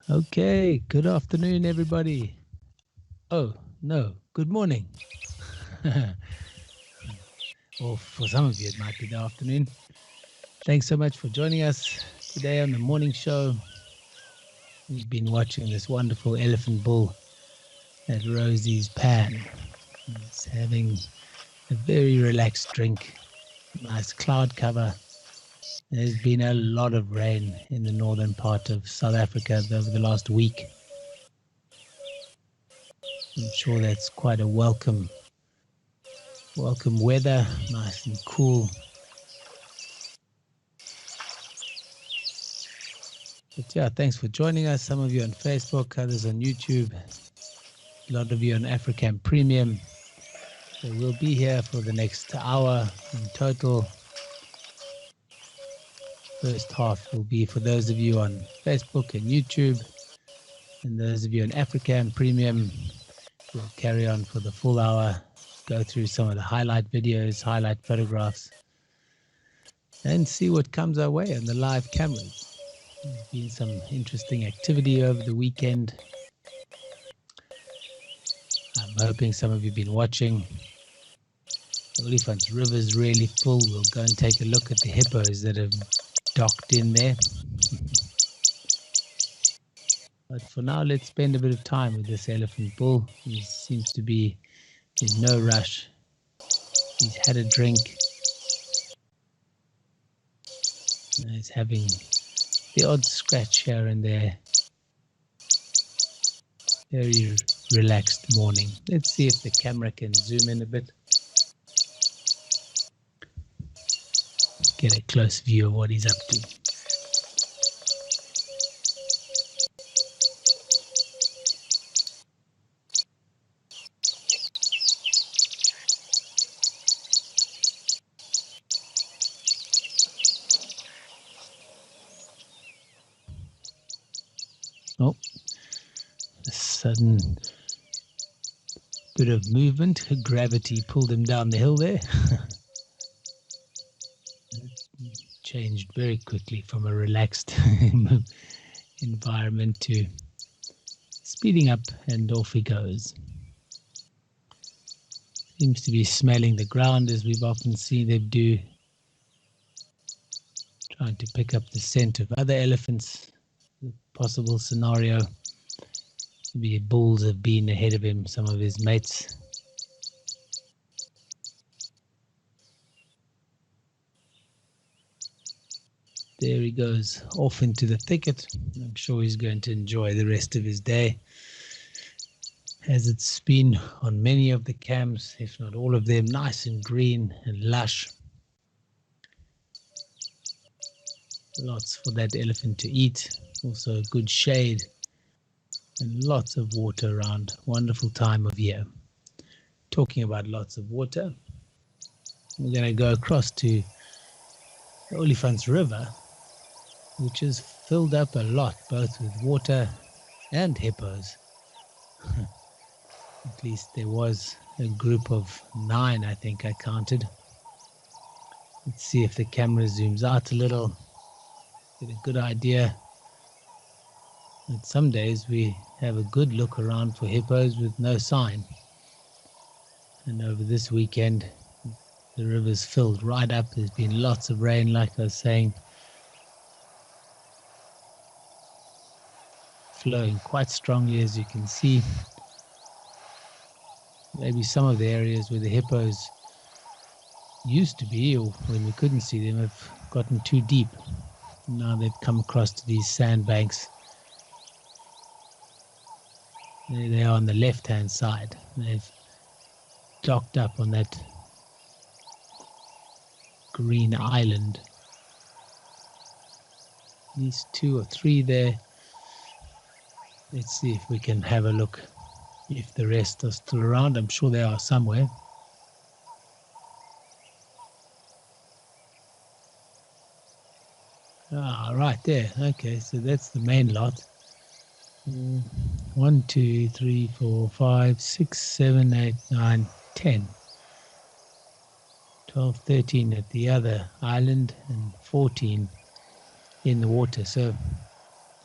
Okay, good afternoon, everybody. Oh, no, good morning. Or for some of you, it might be the afternoon. Thanks so much for joining us today on the morning show. We've been watching this wonderful elephant bull at Rosie's Pan. It's having a very relaxed drink, nice cloud cover. There's been a lot of rain in the northern part of South Africa over the last week. I'm sure that's quite a welcome weather, nice and cool. But yeah, thanks for joining us. Some of you on Facebook, others on YouTube, a lot of you on African Premium. So we'll be here for the next hour in total. First half will be for those of you on Facebook and YouTube, and those of you on African Premium. We'll carry on for the full hour, go through some of the highlight videos, highlight photographs, and see what comes our way on the live cameras. There's been some interesting activity over the weekend. I'm hoping some of you have been watching. The Olifants River is really full. We'll go and take a look at the hippos that have docked in there. But for now, let's spend a bit of time with this elephant bull. He seems to be in no rush. He's had a drink. He's having the odd scratch here and there. Very relaxed morning. Let's see if the camera can zoom in a bit. Get a close view of what he's up to. Oh, a sudden bit of movement. Gravity pulled him down the hill there. Changed very quickly from a relaxed environment to speeding up, and off he goes. Seems to be smelling the ground, as we've often seen them do, trying to pick up the scent of other elephants. The possible scenario, maybe bulls have been ahead of him, some of his mates. There he goes, off into the thicket. I'm sure he's going to enjoy the rest of his day, as it's been on many of the cams, if not all of them, nice and green and lush. Lots for that elephant to eat, also good shade and lots of water around. Wonderful time of year. Talking about lots of water, we're going to go across to the Olifants River, which is filled up a lot, both with water and hippos. At least there was a group of 9, I think I counted. Let's see if the camera zooms out a little, get a good idea. And some days we have a good look around for hippos with no sign. And over this weekend, the river's filled right up. There's been lots of rain, like I was saying, flowing quite strongly, as you can see. Maybe some of the areas where the hippos used to be, or when we couldn't see them, have gotten too deep. Now they've come across to these sandbanks. There they are on the left-hand side. They've docked up on that green island. These 2 or 3 there. Let's see if we can have a look if the rest are still around. I'm sure they are somewhere. Ah, right there. Okay, so that's the main lot. 1, 2, 3, 4, 5, 6, 7, 8, 9, 10. 12, 13 at the other island and 14 in the water. So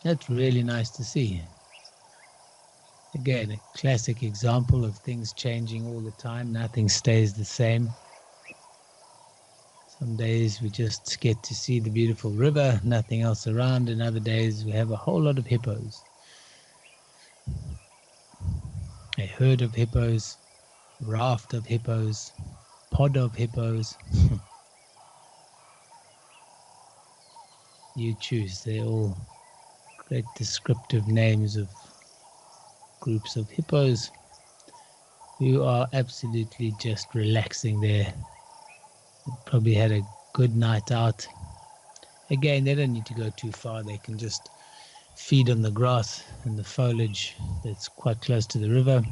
That's really nice to see. Again, a classic example of things changing all the time. Nothing stays the same. Some days we just get to see the beautiful river, nothing else around, and other days we have a whole lot of hippos. A herd of hippos, raft of hippos, pod of hippos. You choose. They're all great descriptive names of groups of hippos who are absolutely just relaxing there. Probably had a good night out. Again, they don't need to go too far. They can just feed on the grass and the foliage that's quite close to the river.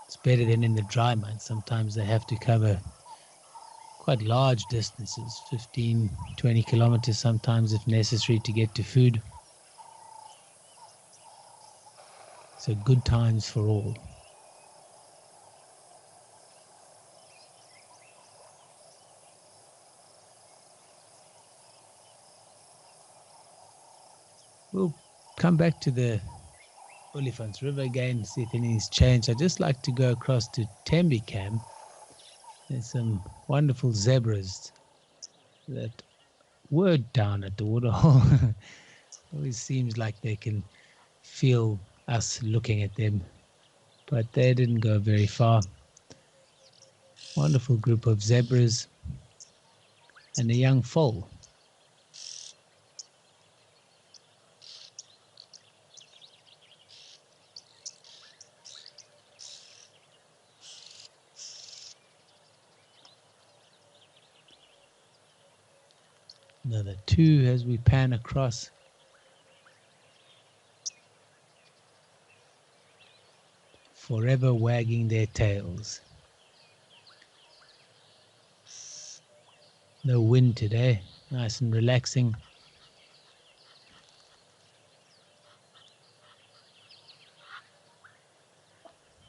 It's better than in the dry months. Sometimes they have to cover quite large distances, 15, 20 kilometers sometimes if necessary to get to food. So good times for all. We'll come back to the Olifants River again, see if anything's changed. I'd just like to go across to Tembe Camp. There's some wonderful zebras that were down at the waterhole. Always seems like they can feel us looking at them, but they didn't go very far. Wonderful group of zebras and a young foal. Another two as we pan across. Forever wagging their tails. No wind today, nice and relaxing.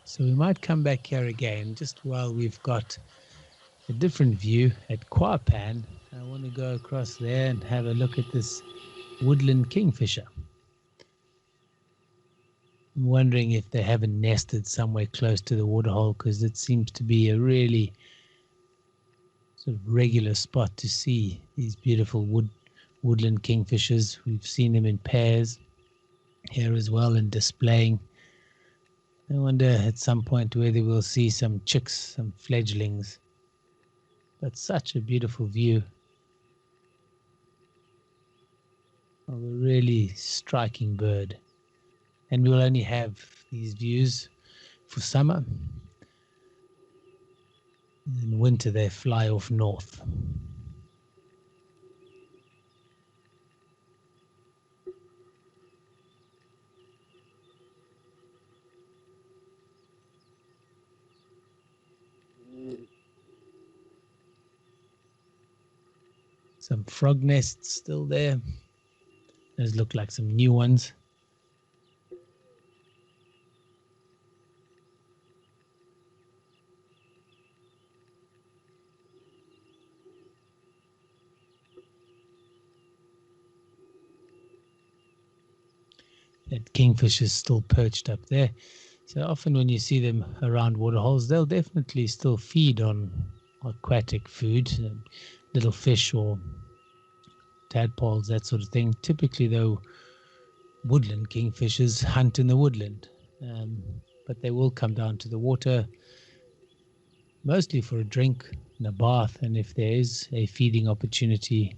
So we might come back here again just while we've got a different view at Kwapan. I want to go across there and have a look at this woodland kingfisher. I'm wondering if they haven't nested somewhere close to the waterhole, because it seems to be a really sort of regular spot to see these beautiful woodland kingfishers. We've seen them in pairs here as well and displaying. I wonder at some point whether we'll see some chicks, some fledglings. But such a beautiful view of a really striking bird. And we'll only have these views for summer. In winter they fly off north. Some frog nests still there. Those look like some new ones. That kingfish is still perched up there. So often when you see them around waterholes, they'll definitely still feed on aquatic food, little fish or tadpoles, that sort of thing. Typically, though, woodland kingfishers hunt in the woodland, but they will come down to the water mostly for a drink and a bath, and if there is a feeding opportunity,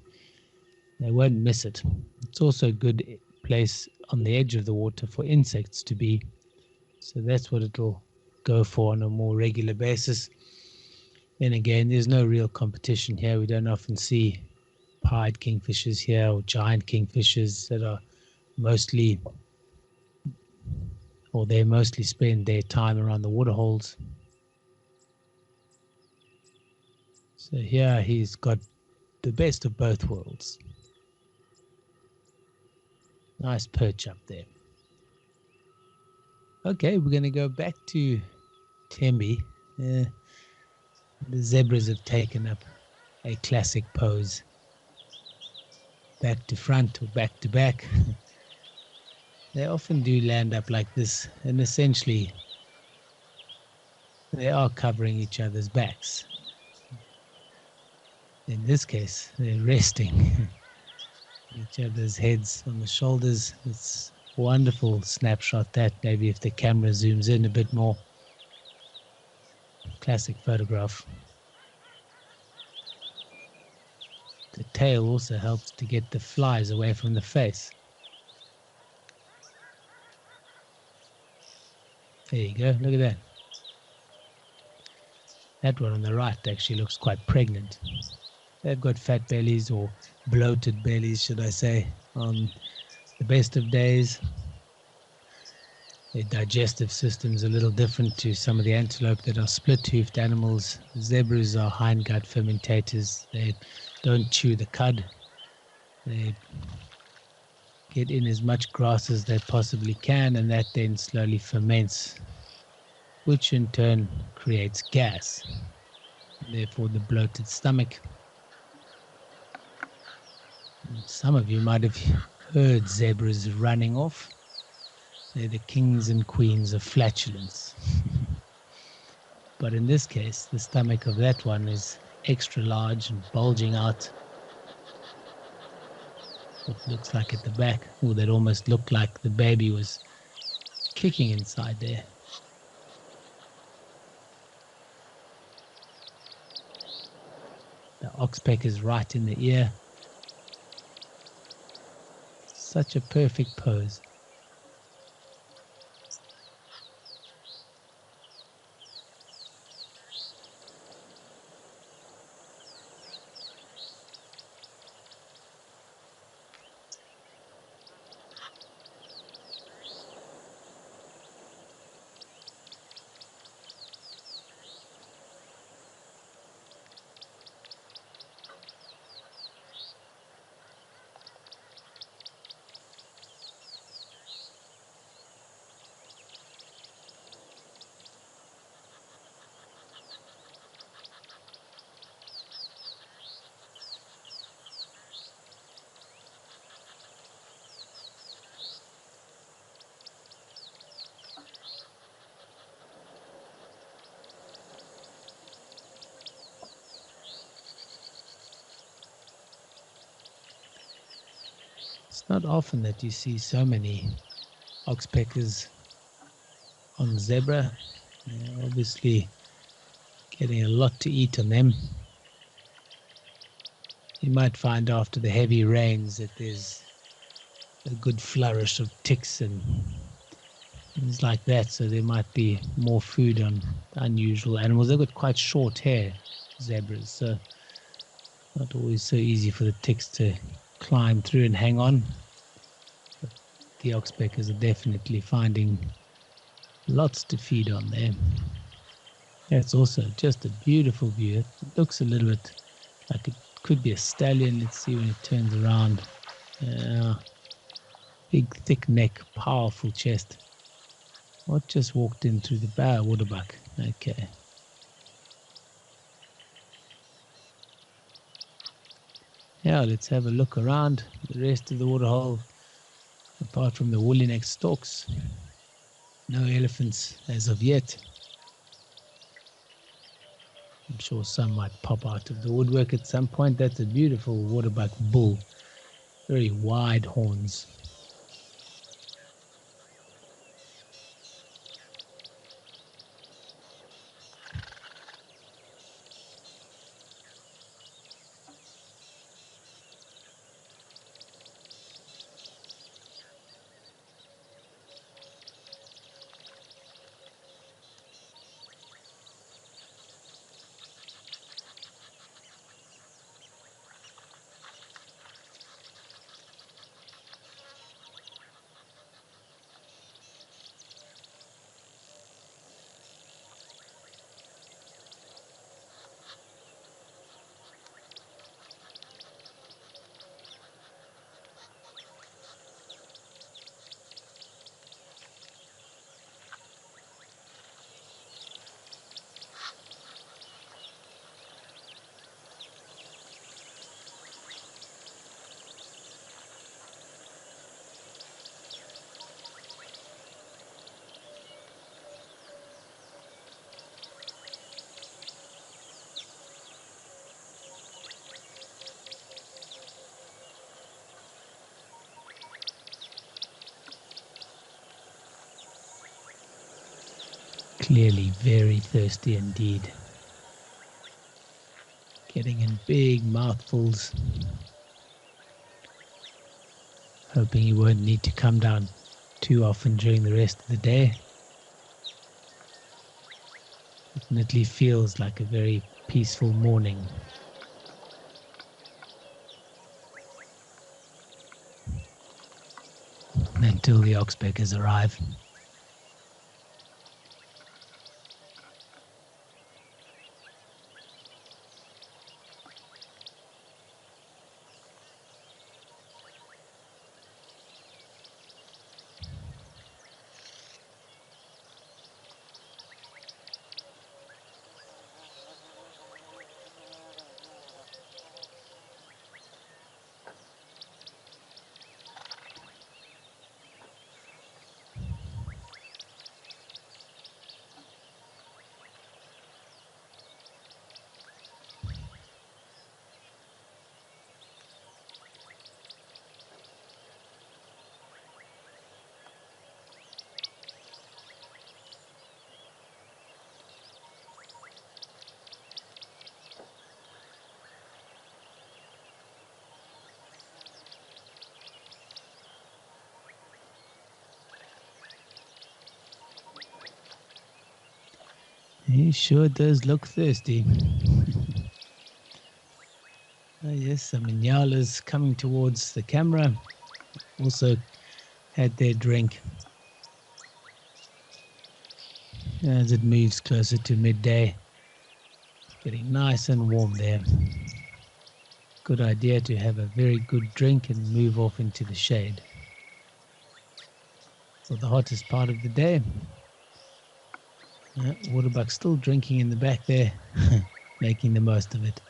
they won't miss it. It's also a good place on the edge of the water for insects to be, so that's what it'll go for on a more regular basis. Then again, there's no real competition here. We don't often see pied kingfishers here or giant kingfishers that are mostly, or they mostly spend their time around the waterholes. So here he's got the best of both worlds. Nice perch up there. Okay, we're going to go back to Tembe. The zebras have taken up a classic pose. back to front or back to back. They often do land up like this, and essentially they are covering each other's backs. In this case, they're resting each other's heads on the shoulders. It's a wonderful snapshot that, maybe if the camera zooms in a bit more. Classic photograph. The tail also helps to get the flies away from the face. There you go, look at that. That one on the right actually looks quite pregnant. They've got fat bellies, or bloated bellies, should I say, on the best of days. Their digestive system's a little different to some of the antelope that are split-hoofed animals. Zebras are hindgut fermentators. They don't chew the cud. They get in as much grass as they possibly can, and that then slowly ferments, which in turn creates gas, therefore the bloated stomach. Some of you might have heard zebras running off. They're the kings and queens of flatulence. But in this case, the stomach of that one is extra large and bulging out. What looks like at the back, or that almost looked like the baby was kicking inside there. The oxpeck is right in the ear. Such a perfect pose. It's not often that you see so many oxpeckers on zebra. They're obviously getting a lot to eat on them. You might find after the heavy rains that there's a good flourish of ticks and things like that, so there might be more food on unusual animals. They've got quite short hair, zebras, so not always so easy for the ticks to climb through and hang on. But the oxpeckers are definitely finding lots to feed on there. That's also just a beautiful view. It looks a little bit like it could be a stallion. Let's see when it turns around. Big, thick neck, powerful chest. What just walked in through the bow? Waterbuck. Okay. Yeah, let's have a look around the rest of the waterhole. Apart from the woolly neck stalks, no elephants as of yet. I'm sure some might pop out of the woodwork at some point. That's a beautiful waterbuck bull. Very wide horns. Clearly very thirsty indeed. Getting in big mouthfuls. Hoping he won't need to come down too often during the rest of the day. Definitely feels like a very peaceful morning. Until the oxpeckers arrive. He sure does look thirsty. Yes, some Inyalas coming towards the camera also had their drink. As it moves closer to midday, getting nice and warm there. Good idea to have a very good drink and move off into the shade. For the hottest part of the day. Waterbuck still drinking in the back there, making the most of it.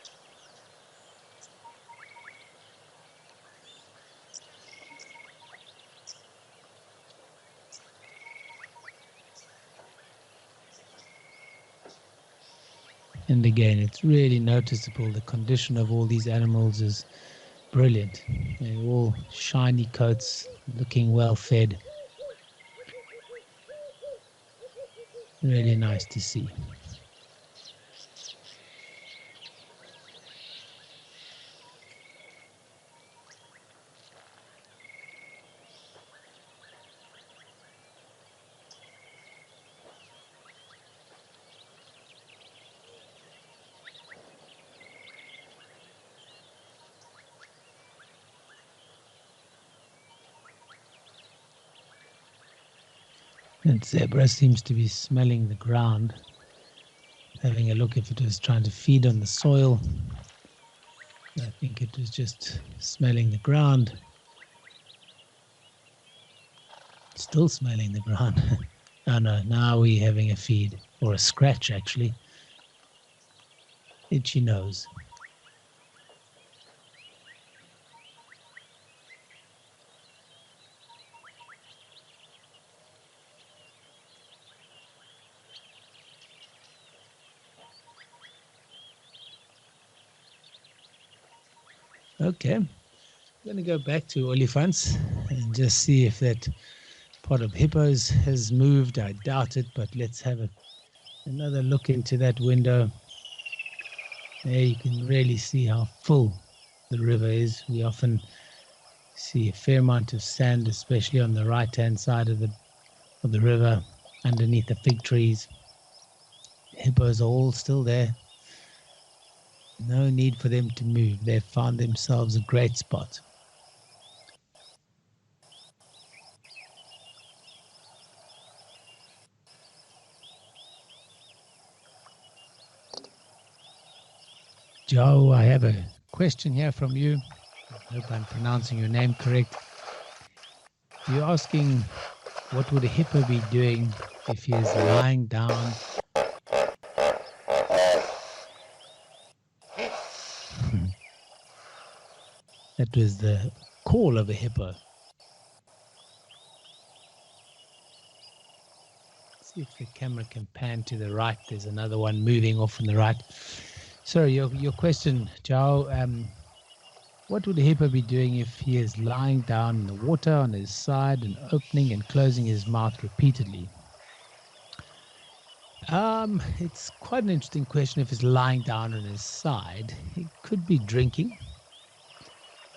And again, it's really noticeable. The condition of all these animals is brilliant. They're all shiny coats, looking well fed. Really nice to see. And zebra seems to be smelling the ground, having a look if it was trying to feed on the soil. I think it was just smelling the ground. Still smelling the ground. Oh no, now we're having a feed, or a scratch actually. Itchy nose. Okay, I'm going to go back to Olifants and just see if that pot of hippos has moved. I doubt it, but let's have another look into that window. There you can really see how full the river is. We often see a fair amount of sand, especially on the right-hand side of the river, underneath the fig trees. Hippos are all still there. No need for them to move. They've found themselves a great spot. Joe, I have a question here from you. I hope I'm pronouncing your name correct. You're asking, what would a hippo be doing if he is lying down? That was the call of a hippo. Let's see if the camera can pan to the right. There's another one moving off on the right. Sorry, your question, Joe. What would a hippo be doing if he is lying down in the water on his side and opening and closing his mouth repeatedly? It's quite an interesting question. If it's lying down on his side, he could be drinking.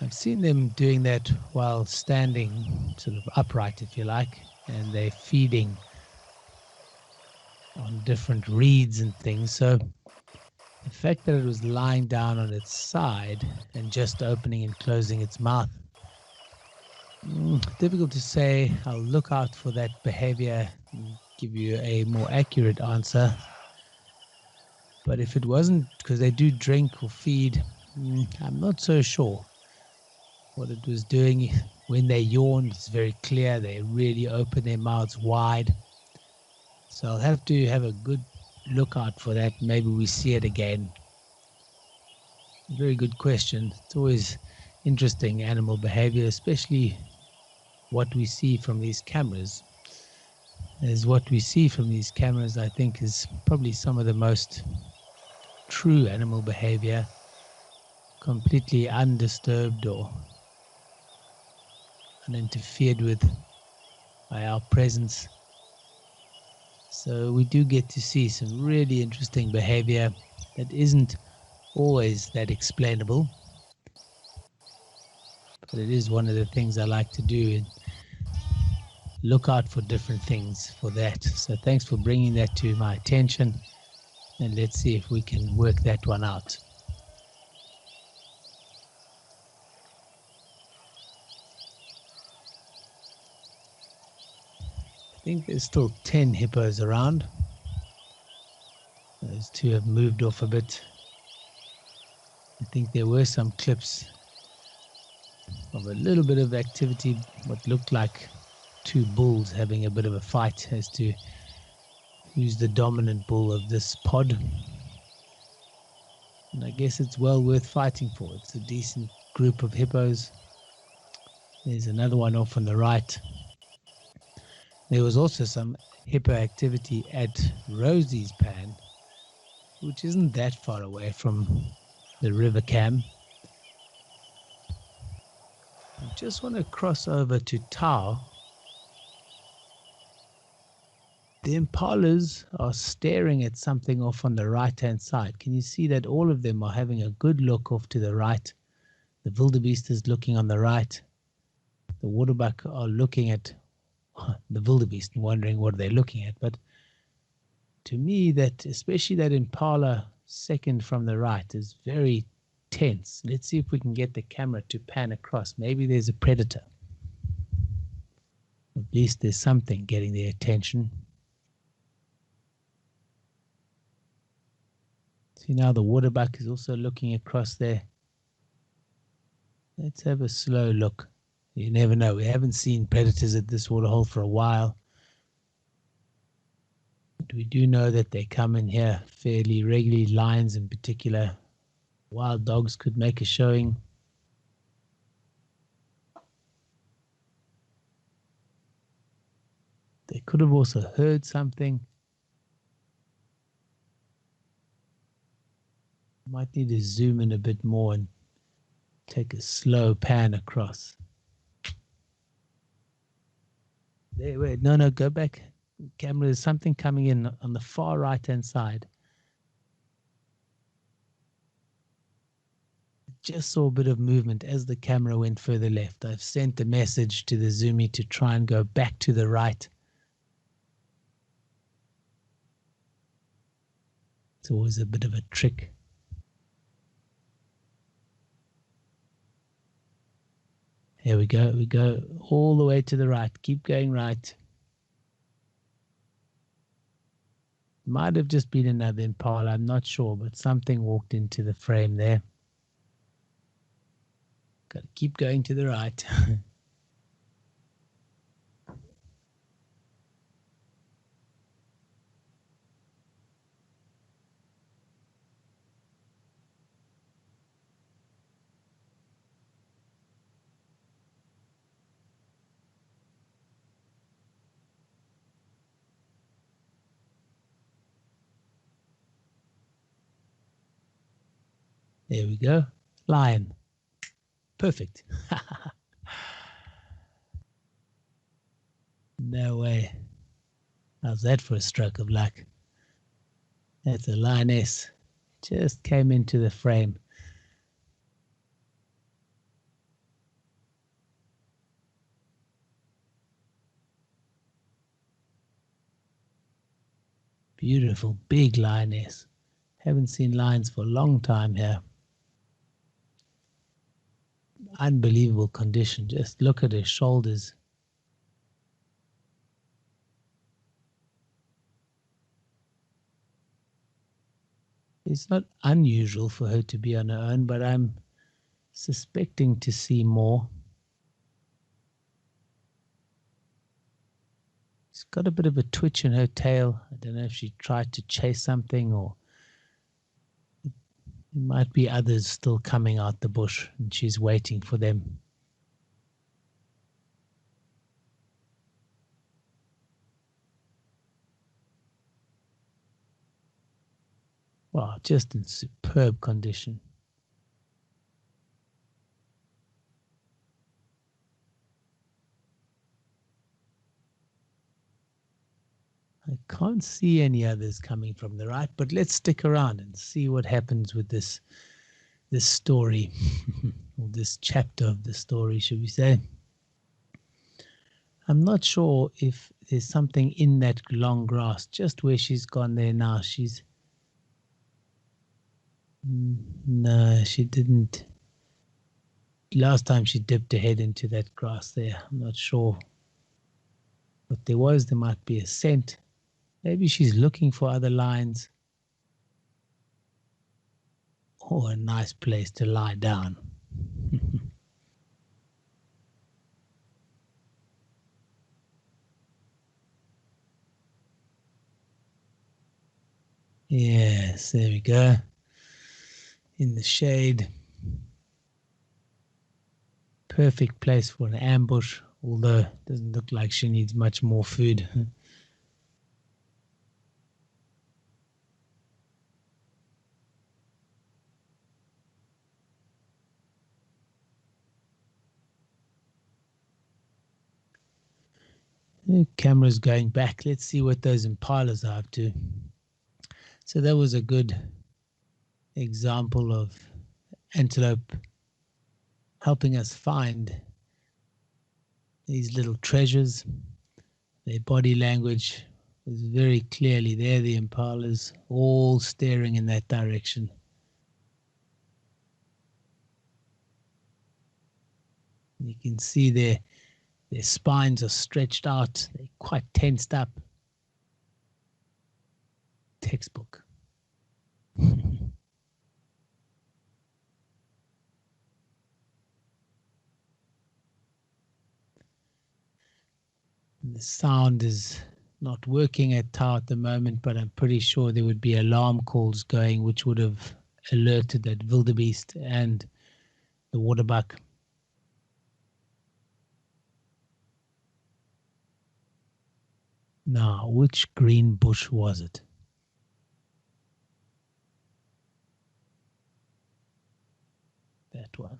I've seen them doing that while standing sort of upright, if you like, and they're feeding on different reeds and things. So the fact that it was lying down on its side and just opening and closing its mouth, difficult to say. I'll look out for that behavior and give you a more accurate answer. But if it wasn't, because they do drink or feed, I'm not so sure what it was doing. When they yawn, it's very clear. They really open their mouths wide. So I'll have to have a good look out for that. Maybe we see it again. Very good question. It's always interesting, animal behavior, especially what we see from these cameras. As what we see from these cameras, I think, is probably some of the most true animal behavior, completely undisturbed or uninterfered with by our presence. So we do get to see some really interesting behavior that isn't always that explainable, but it is one of the things I like to do, and look out for different things for that. So thanks for bringing that to my attention, and let's see if we can work that one out. I think there's still 10 hippos around. Those two have moved off a bit. I think there were some clips of a little bit of activity, what looked like two bulls having a bit of a fight as to who's the dominant bull of this pod. And I guess it's well worth fighting for. It's a decent group of hippos. There's another one off on the right. There was also some hippo activity at Rosie's pan, which isn't that far away from the river Cam. I just want to cross over to Tau. The impalas are staring at something off on the right-hand side. Can you see that all of them are having a good look off to the right? The wildebeest is looking on the right. The waterbuck are looking at the wildebeest and wondering what they're looking at. But to me, that especially that impala second from the right is very tense. Let's see if we can get the camera to pan across. Maybe there's a predator. At least there's something getting their attention. See, now the waterbuck is also looking across there. Let's have a slow look. You never know. We haven't seen predators at this waterhole for a while. But we do know that they come in here fairly regularly. Lions in particular. Wild dogs could make a showing. They could have also heard something. Might need to zoom in a bit more and take a slow pan across. There, wait, no, go back. Camera, there's something coming in on the far right-hand side. Just saw a bit of movement as the camera went further left. I've sent a message to the Zoomy to try and go back to the right. It's always a bit of a trick. Here we go all the way to the right. Keep going right. Might have just been another impala, I'm not sure, but something walked into the frame there. Got to keep going to the right. There we go. Lion. Perfect. No way. How's that for a stroke of luck? That's a lioness. Just came into the frame. Beautiful, big lioness. Haven't seen lions for a long time here. Unbelievable condition. Just look at her shoulders. It's not unusual for her to be on her own, but I'm suspecting to see more. She's got a bit of a twitch in her tail. I don't know if she tried to chase something, or it might be others still coming out the bush and she's waiting for them. Wow, just in superb condition. I can't see any others coming from the right, but let's stick around and see what happens with this story, or this chapter of the story, should we say. I'm not sure if there's something in that long grass, just where she's gone there now. No, she didn't. Last time she dipped her head into that grass there. I'm not sure what there was. There might be a scent. Maybe she's looking for other lions, or a nice place to lie down. Yes, there we go. In the shade. Perfect place for an ambush, although it doesn't look like she needs much more food. The camera's going back. Let's see what those impalas are up to. So that was a good example of antelope helping us find these little treasures. Their body language was very clearly there. The impalas all staring in that direction. You can see their spines are stretched out. They're quite tensed up. Textbook. The sound is not working at Tau at the moment, but I'm pretty sure there would be alarm calls going which would have alerted that wildebeest and the waterbuck. Now, which green bush was it? That one.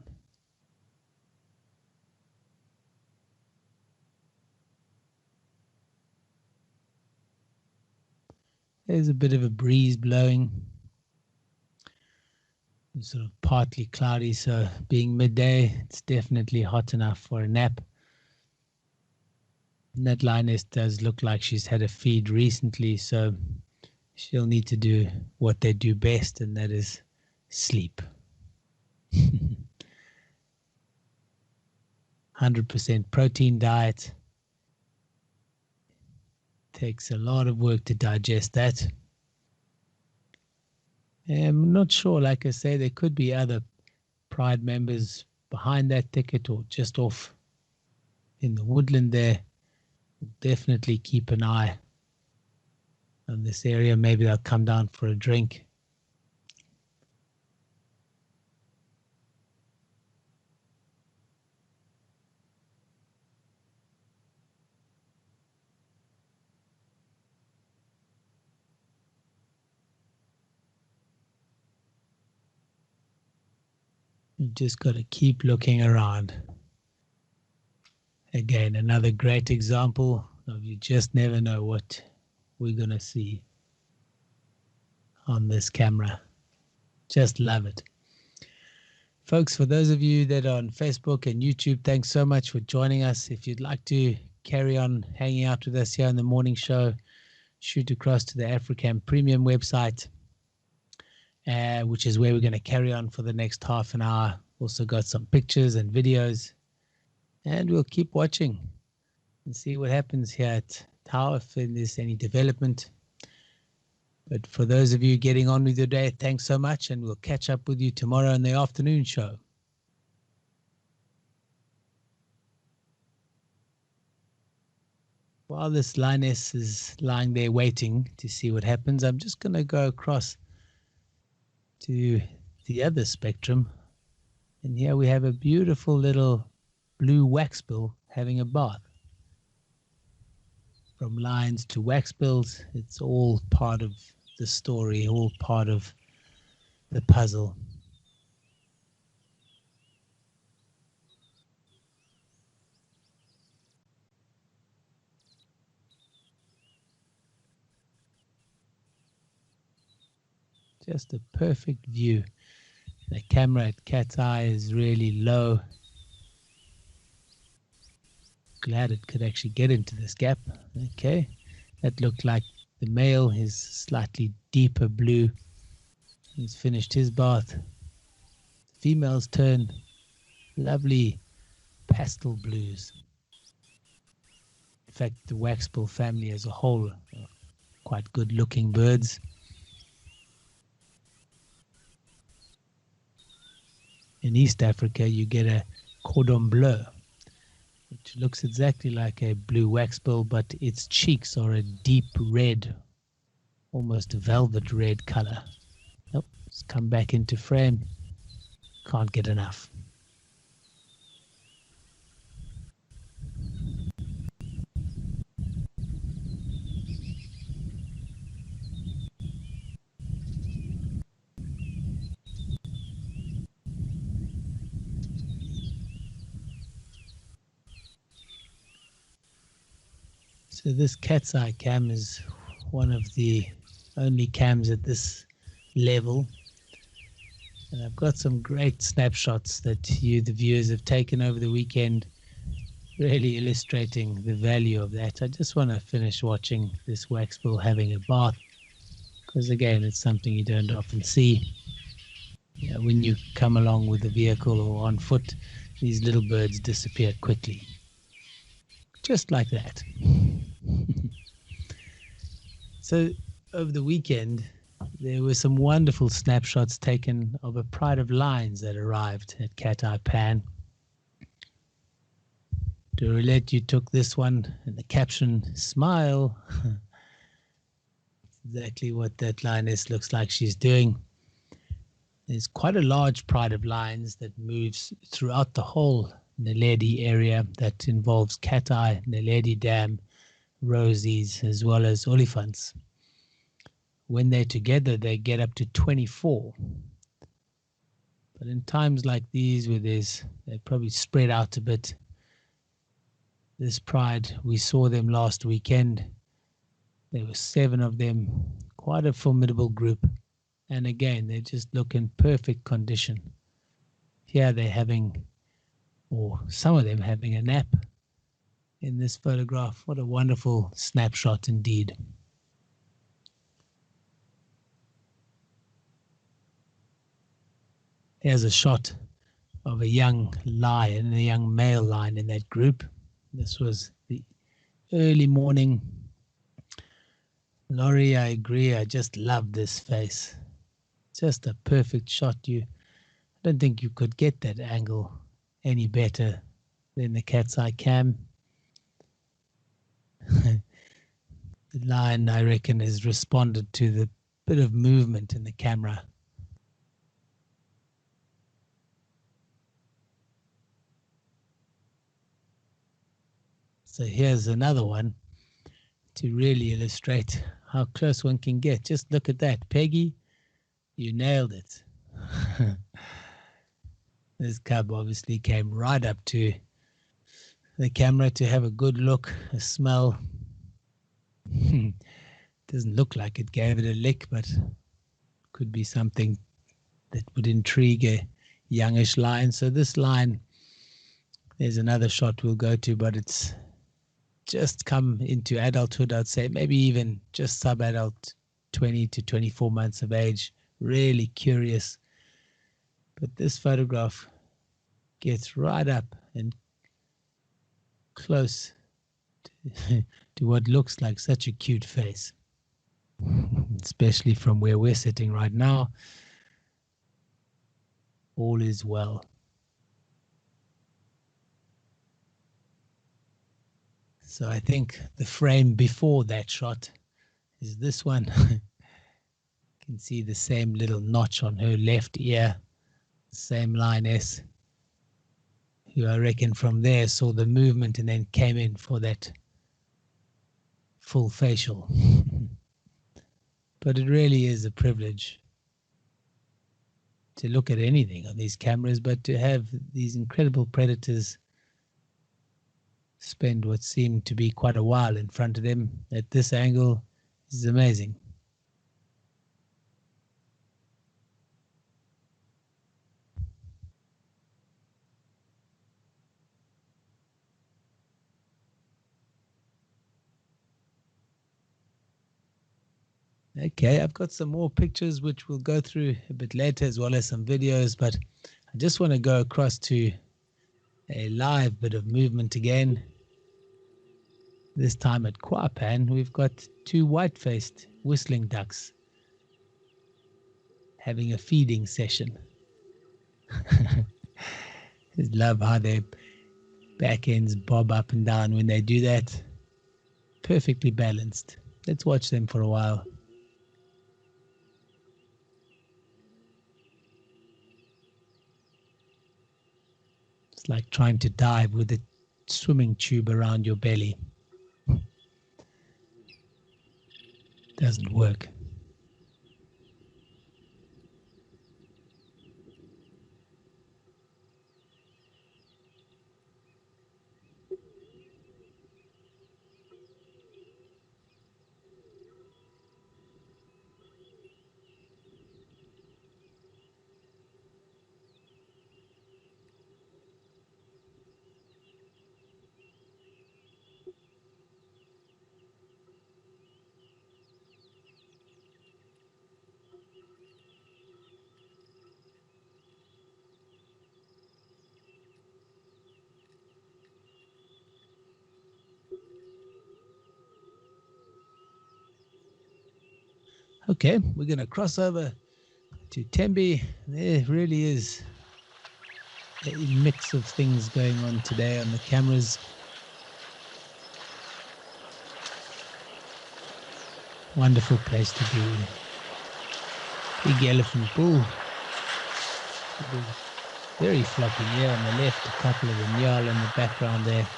There's a bit of a breeze blowing. It's sort of partly cloudy, so being midday, it's definitely hot enough for a nap. And that lioness does look like she's had a feed recently, so she'll need to do what they do best, and that is sleep. 100% protein diet. Takes a lot of work to digest that. I'm not sure, like I say, there could be other Pride members behind that thicket or just off in the woodland there. Definitely keep an eye on this area. Maybe they'll come down for a drink. You just got to keep looking around. Again, another great example of you just never know what we're going to see. on this camera. Just love it. Folks, for those of you that are on Facebook and YouTube, thanks so much for joining us. If you'd like to carry on hanging out with us here on the morning show, shoot across to the Africam Premium website, which is where we're going to carry on for the next half an hour. Also got some pictures and videos, and we'll keep watching and see what happens here at Tau, if there's any development. But for those of you getting on with your day, thanks so much, and we'll catch up with you tomorrow in the afternoon show. While this lioness is lying there waiting to see what happens, I'm just going to go across to the other spectrum. And here we have a beautiful little blue waxbill having a bath. From lions to waxbills, it's all part of the story, all part of the puzzle. Just a perfect view. The camera at Cat's Eye is really low. Glad it could actually get into this gap. Okay, that looked like the male is slightly deeper blue. He's finished his bath. Female's turn, lovely pastel blues. In fact, the waxbill family as a whole are quite good looking birds. In East Africa, you get a cordon bleu, which looks exactly like a blue waxbill, but its cheeks are a deep red, almost a velvet red color. Oh, it's come back into frame. Can't get enough. So this Cat's Eye cam is one of the only cams at this level. And I've got some great snapshots that you, the viewers, have taken over the weekend, really illustrating the value of that. I just want to finish watching this waxbill having a bath, because again, it's something you don't often see. When you come along with a vehicle or on foot, these little birds disappear quickly. Just like that. So over the weekend, there were some wonderful snapshots taken of a pride of lions that arrived at Cat Eye Pan. Dorelette, you took this one, and the caption, "Smile." Exactly what that lioness looks like she's doing. There's quite a large pride of lions that moves throughout the whole Naledi area that involves Cat Eye, Naledi Dam, Rosies, as well as olifants. When they're together, they get up to 24. But in times like these, where they're probably spread out a bit, this pride, we saw them last weekend. There were 7 of them, quite a formidable group. And again, they just look in perfect condition. Here they're having, or some of them having, a nap in this photograph. What a wonderful snapshot indeed. Here's a shot of a young lion, a young male lion in that group. This was the early morning. Laurie, I agree. I just love this face. Just a perfect shot. I don't think you could get that angle any better than the Cat's Eye cam. The lion, I reckon, has responded to the bit of movement in the camera. So here's another one to really illustrate how close one can get. Just look at that. Peggy, you nailed it. This cub obviously came right up to the camera to have a good look, a smell. Doesn't look like it gave it a lick, but could be something that would intrigue a youngish lion. So this lion, there's another shot we'll go to, but it's just come into adulthood, I'd say, maybe even just sub-adult, 20 to 24 months of age, really curious. But this photograph gets right up and close to what looks like such a cute face, especially from where we're sitting right now. All is well. So I think the frame before that shot is this one. You can see the same little notch on her left ear, same lioness, who I reckon from there saw the movement and then came in for that full facial. But it really is a privilege to look at anything on these cameras, but to have these incredible predators spend what seemed to be quite a while in front of them at this angle is amazing. Okay, I've got some more pictures which we'll go through a bit later, as well as some videos, but I just want to go across to a live bit of movement again. This time at Quapan, we've got two white-faced whistling ducks having a feeding session. I love how their back ends bob up and down when they do that. Perfectly balanced. Let's watch them for a while. It's like trying to dive with a swimming tube around your belly. Doesn't work. Okay, we're going to cross over to Tembe. There really is a mix of things going on today on the cameras. Wonderful place to be. Big elephant bull. Very floppy here on the left, a couple of the nyal in the background there.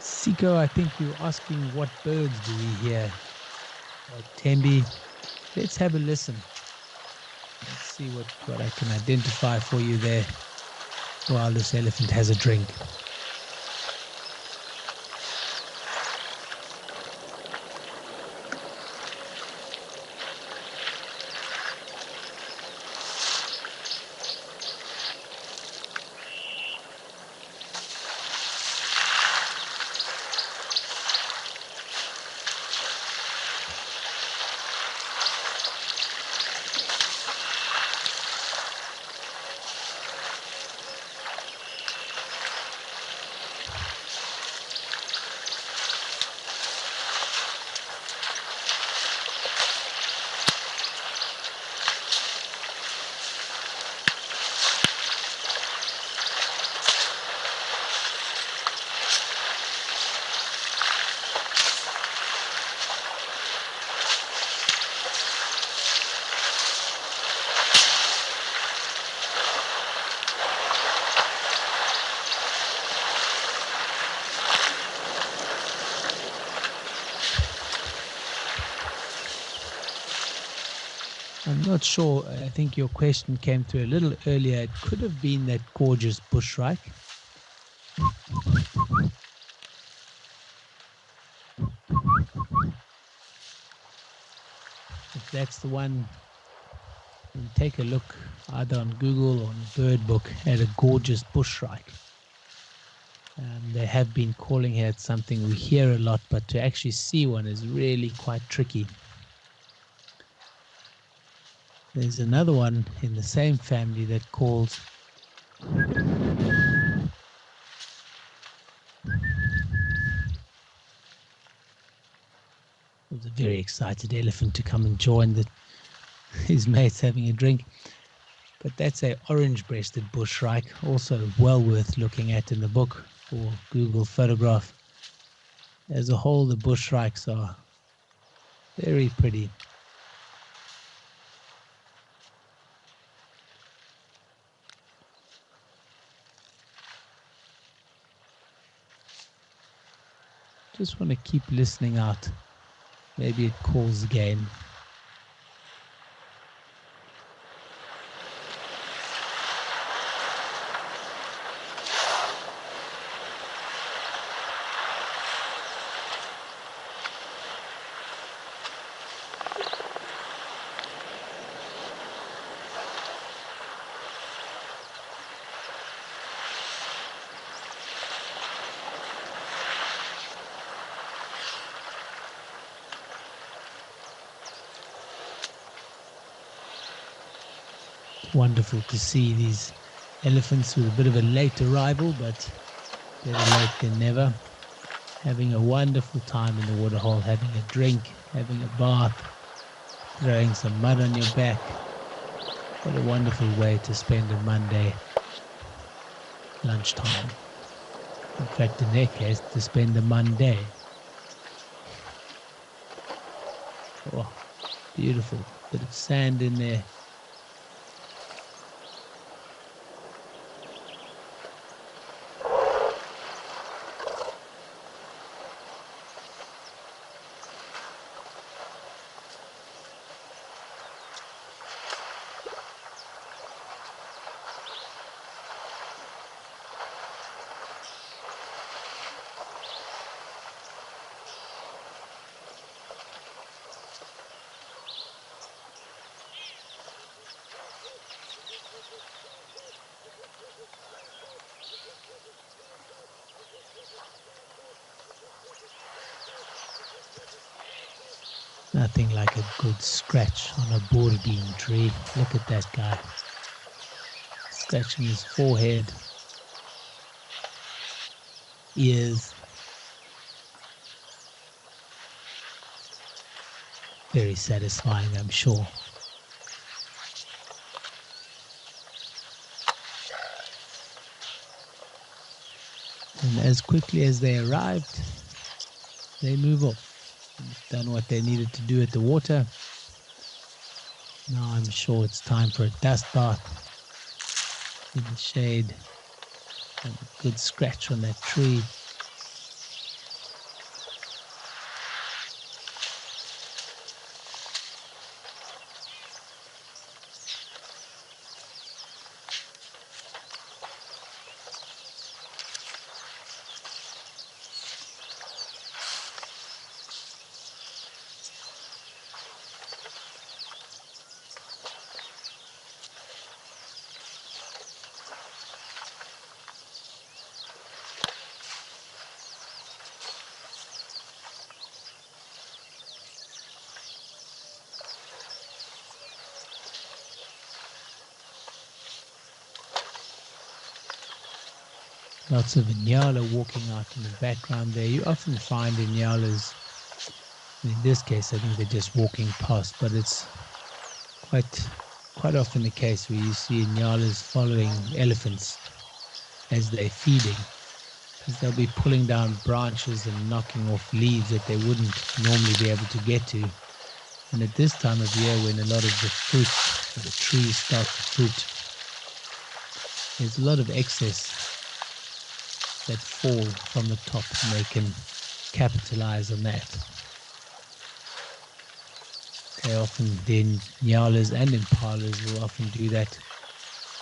Siko, I think you're asking what birds do we hear at Tembe. Let's have a listen. Let's see what I can identify for you there while this elephant has a drink. I'm not sure. I think your question came through a little earlier. It could have been that gorgeous bushshrike. that's the one. And take a look either on Google or on Bird Book at a gorgeous bushshrike. They have been calling it something we hear a lot, but to actually see one is really quite tricky. There's another one in the same family that calls It was a very excited elephant to come and join his mates having a drink. But that's a orange-breasted bushshrike, also well worth looking at in the book or Google photograph. As a whole, the bushshrikes are very pretty. Just want to keep listening out. Maybe it calls again. Wonderful to see these elephants with a bit of a late arrival, but better late than never. Having a wonderful time in the waterhole, having a drink, having a bath, throwing some mud on your back. What a wonderful way to spend a Monday lunchtime. In fact, in their case, to spend a Monday. Oh, beautiful. Bit of sand in there. Nothing like a good scratch on a boorbean tree. Look at that guy. Scratching his forehead, ears. Very satisfying, I'm sure. And as quickly as they arrived, they move off. Done what they needed to do at the water. Now I'm sure it's time for a dust bath in the shade and a good scratch on that tree. Lots of Inyala walking out in the background there. You often find Inyalas, in this case I think they're just walking past, but it's quite often the case where you see Inyalas following elephants as they're feeding, because they'll be pulling down branches and knocking off leaves that they wouldn't normally be able to get to. And at this time of year, when a lot of the fruit, the trees start to fruit, there's a lot of excess that fall from the top, and they can capitalize on that. They often, the Nyalas and Impalas will often do that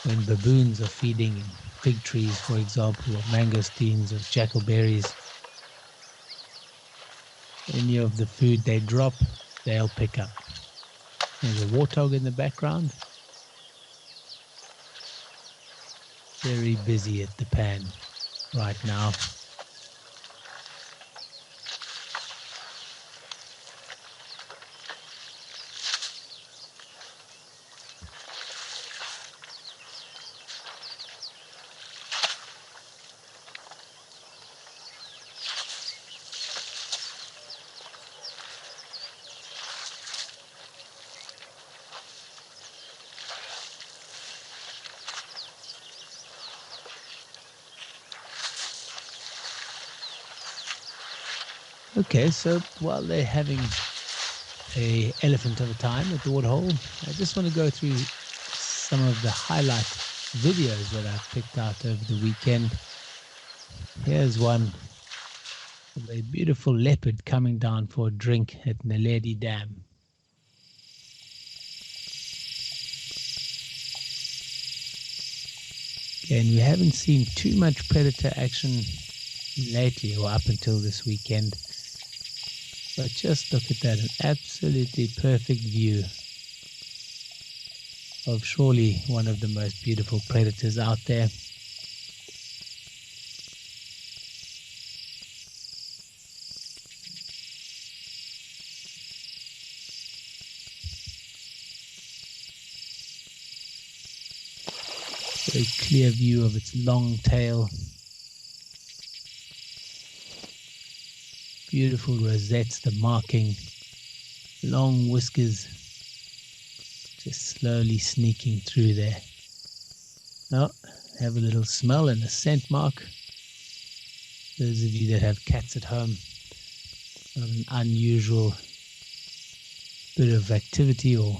when baboons are feeding in fig trees, for example, or mangosteens or jackalberries. Any of the food they drop, they'll pick up. There's a warthog in the background. Very busy at the pan right now. Okay, so while they're having a elephant of a time at the waterhole, I just want to go through some of the highlight videos that I've picked out over the weekend. Here's one of a beautiful leopard coming down for a drink at Naledi Dam. And we haven't seen too much predator action lately or up until this weekend. But just look at that, an absolutely perfect view of surely one of the most beautiful predators out there. Very clear view of its long tail. Beautiful rosettes, the marking, long whiskers, just slowly sneaking through there. Now, have a little smell and a scent mark. Those of you that have cats at home, not an unusual bit of activity or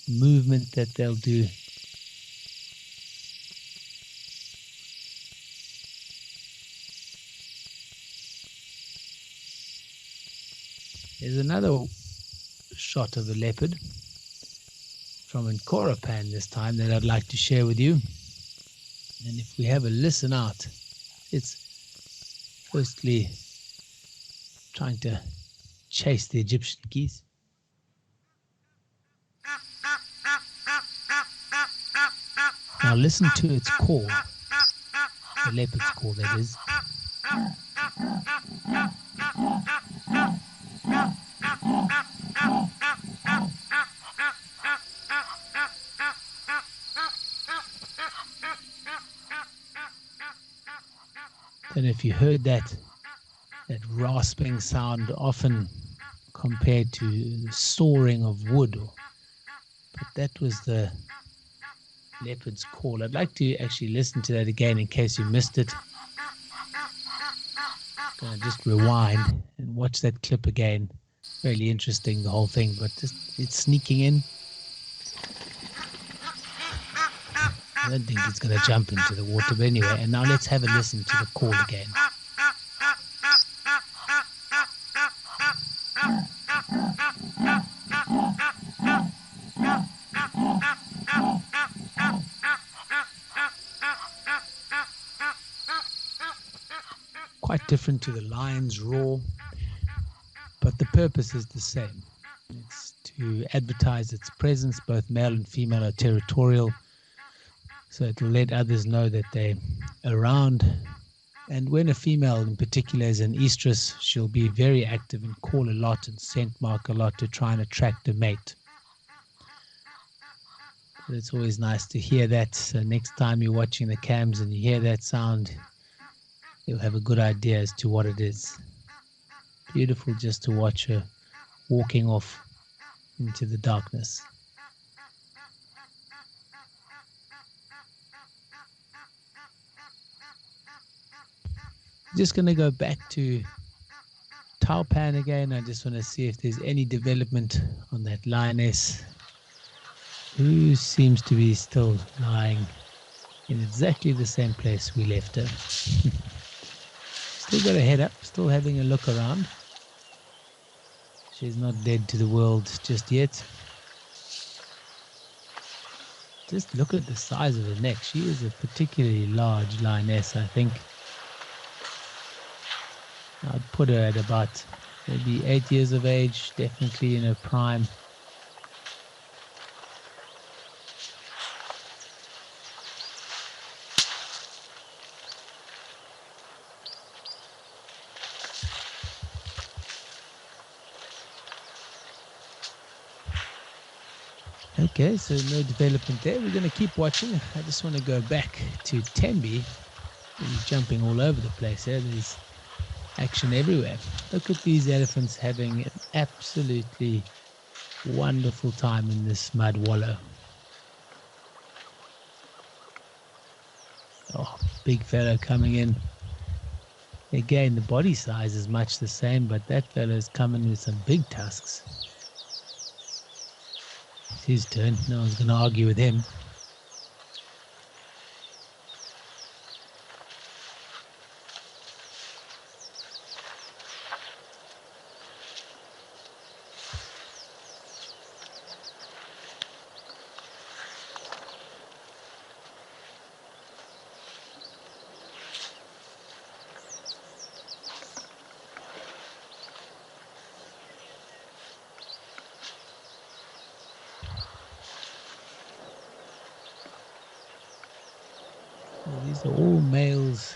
movement that they'll do. There's another shot of a leopard from Nkoropan this time that I'd like to share with you. And if we have a listen out, it's firstly trying to chase the Egyptian geese. Now listen to its call, the leopard's call that is. And if you heard that rasping sound often compared to the sawing of wood, but that was the leopard's call. I'd like to actually listen to that again in case you missed it. I'm going to just rewind and watch that clip again. Really interesting, the whole thing, but just it's sneaking in. I don't think it's going to jump into the water, but anyway. And now let's have a listen to the call again. Quite different to the lion's roar, but the purpose is the same. It's to advertise its presence. Both male and female are territorial, so it will let others know that they're around. And when a female in particular is an estrus, she'll be very active and call a lot and scent mark a lot to try and attract a mate. But it's always nice to hear that. So next time you're watching the cams and you hear that sound, you'll have a good idea as to what it is. Beautiful just to watch her walking off into the darkness. Just going to go back to Taupan again. I just want to see if there's any development on that lioness, who seems to be still lying in exactly the same place we left her. Still got her head up, still having a look around. She's not dead to the world just yet. Just look at the size of her neck. She is a particularly large lioness, I think. I'd put her at about maybe 8 years of age, definitely in her prime. Okay, so no development there. We're going to keep watching. I just want to go back to Tembe. He's jumping all over the place here. There's action everywhere. Look at these elephants having an absolutely wonderful time in this mud wallow. Oh, big fellow coming in. Again, the body size is much the same, but that fellow is coming with some big tusks. It's his turn. No one's going to argue with him. Well, these are all males.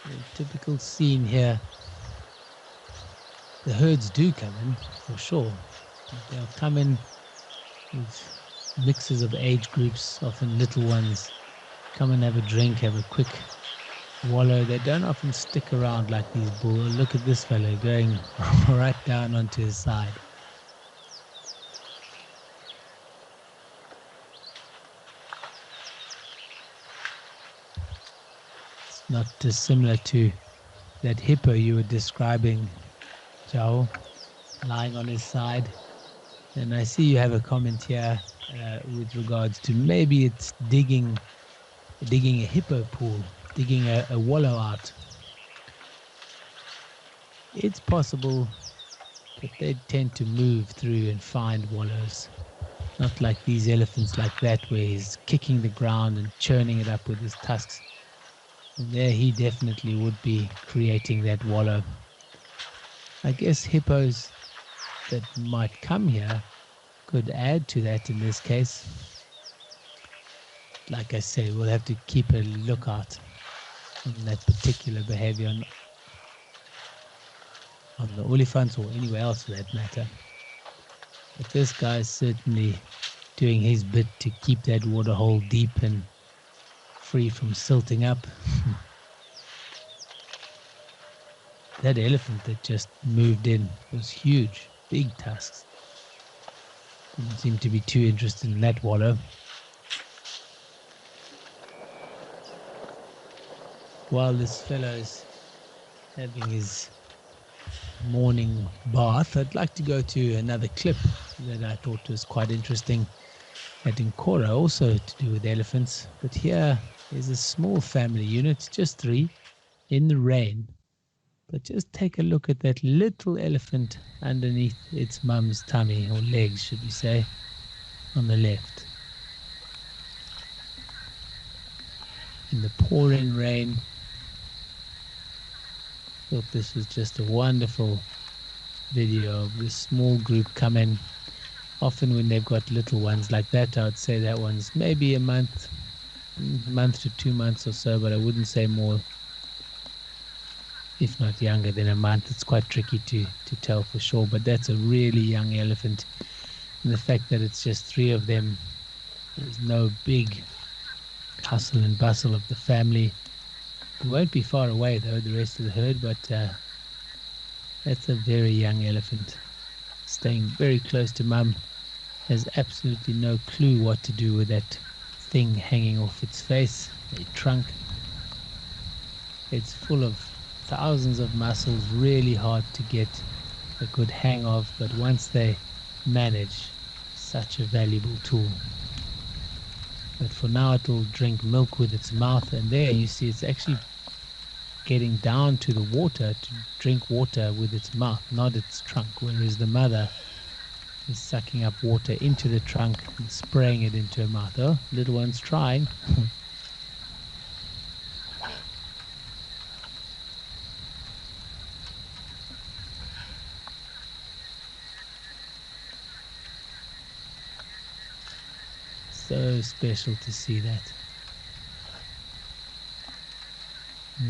A typical scene here. The herds do come in, for sure. They'll come in with mixes of age groups, often little ones. Come and have a drink, have a quick wallow. They don't often stick around like these bulls. Look at this fellow going right down onto his side. It's not dissimilar to that hippo you were describing, Joe, lying on his side. And I see you have a comment here with regards to maybe it's digging a hippo pool, digging a wallow out. It's possible, but they tend to move through and find wallows. Not like these elephants like that, where he's kicking the ground and churning it up with his tusks. And there he definitely would be creating that wallow. I guess hippos that might come here could add to that in this case. Like I say, we'll have to keep a lookout on that particular behavior on the olifants or anywhere else for that matter. But this guy's certainly doing his bit to keep that water hole deep and free from silting up. That elephant that just moved in was huge, big tusks. Didn't seem to be too interested in that wallow. While this fellow's having his morning bath, I'd like to go to another clip that I thought was quite interesting at Nkora, also to do with elephants. But here is a small family unit, just 3, in the rain. But just take a look at that little elephant underneath its mum's tummy, or legs, should we say, on the left. In the pouring rain. Thought this was just a wonderful video of this small group come in. Often when they've got little ones like that, I would say that one's maybe a month to 2 months or so, but I wouldn't say more, if not younger than a month. It's quite tricky to tell for sure, but that's a really young elephant. And the fact that it's just 3 of them, there's no big hustle and bustle of the family. It won't be far away though, the rest of the herd, but that's a very young elephant. Staying very close to mum, has absolutely no clue what to do with that thing hanging off its face, a trunk. It's full of thousands of muscles, really hard to get a good hang of, but once they manage, such a valuable tool. But for now it'll drink milk with its mouth, and there you see it's actually getting down to the water to drink water with its mouth, not its trunk, whereas the mother is sucking up water into the trunk and spraying it into her mouth. Oh, little one's trying. So special to see that.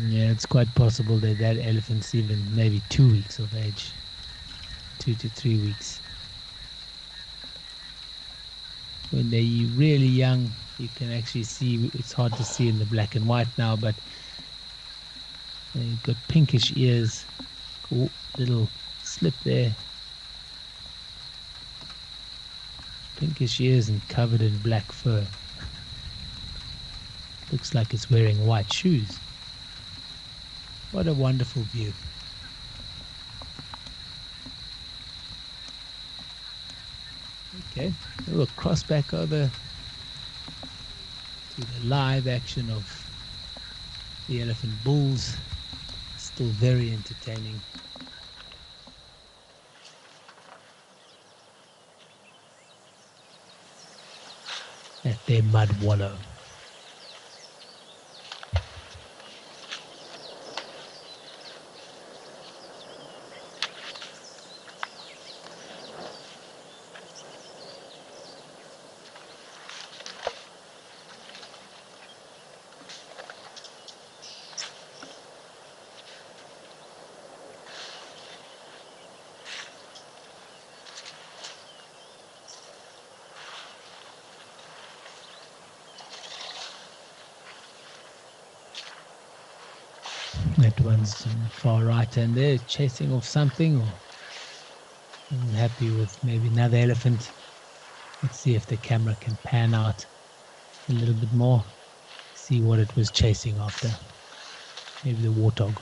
Yeah, it's quite possible that that elephant's even maybe 2 weeks of age. 2 to 3 weeks. when they're really young, you can actually see, it's hard to see in the black and white now, but they've got pinkish ears, cool little slip there, pinkish ears and covered in black fur. Looks like it's wearing white shoes. What a wonderful view. Okay, we'll cross back over to the live action of the elephant bulls. Still very entertaining. At their mud wallow. That one's on the far right, and they're chasing off something, or happy with maybe another elephant. Let's see if the camera can pan out a little bit more, see what it was chasing after. Maybe the warthog.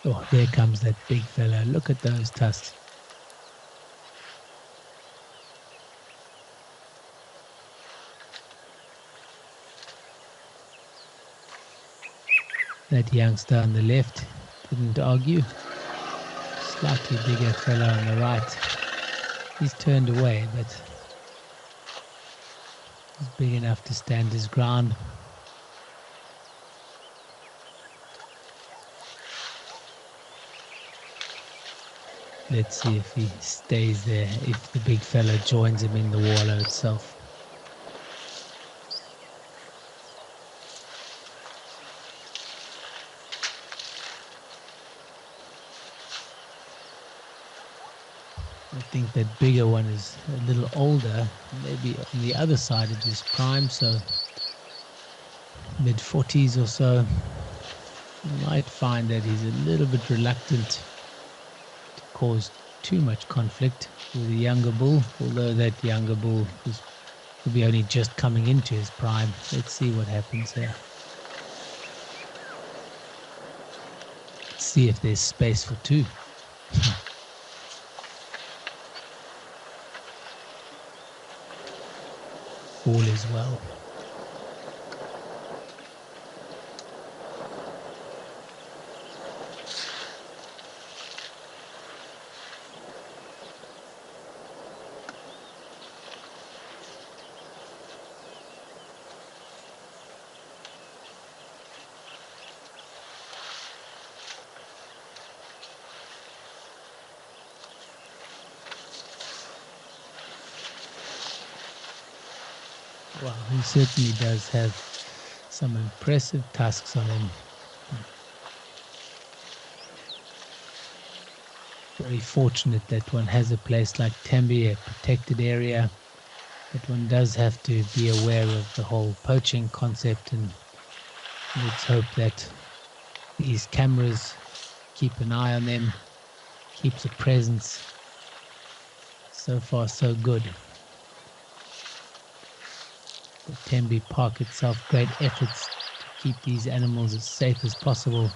Oh, there comes that big fella. Look at those tusks. That youngster on the left didn't argue. Slightly bigger fella on the right. He's turned away, but he's big enough to stand his ground. Let's see if he stays there, if the big fella joins him in the wallow itself. I think that bigger one is a little older, maybe on the other side of his prime, so mid-40s or so. You might find that he's a little bit reluctant to cause too much conflict with a younger bull, although that younger bull will be only just coming into his prime. Let's see what happens here. Let's see if there's space for two. All is well. Wow, he certainly does have some impressive tusks on him. Very fortunate that one has a place like Tembe, a protected area, but one does have to be aware of the whole poaching concept, and let's hope that these cameras keep an eye on them, keeps a presence. So far, so good. The Tembe Park itself, great efforts to keep these animals as safe as possible.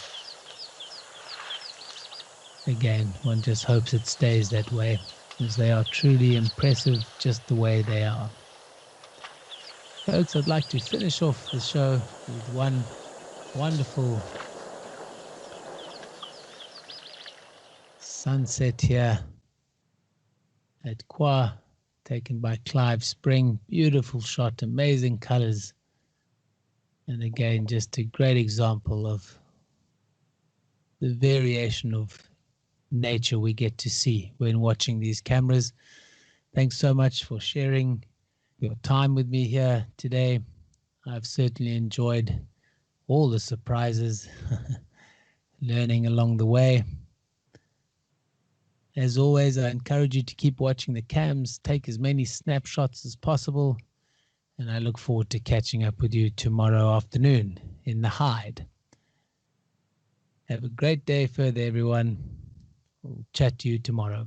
Again, one just hopes it stays that way, as they are truly impressive just the way they are. Folks, I'd like to finish off the show with one wonderful sunset here at Kwa, taken by Clive Spring. Beautiful shot, amazing colors. And again, just a great example of the variation of nature we get to see when watching these cameras. Thanks so much for sharing your time with me here today. I've certainly enjoyed all the surprises, learning along the way. As always, I encourage you to keep watching the cams, take as many snapshots as possible, and I look forward to catching up with you tomorrow afternoon in the Hide. Have a great day further, everyone. We'll chat to you tomorrow.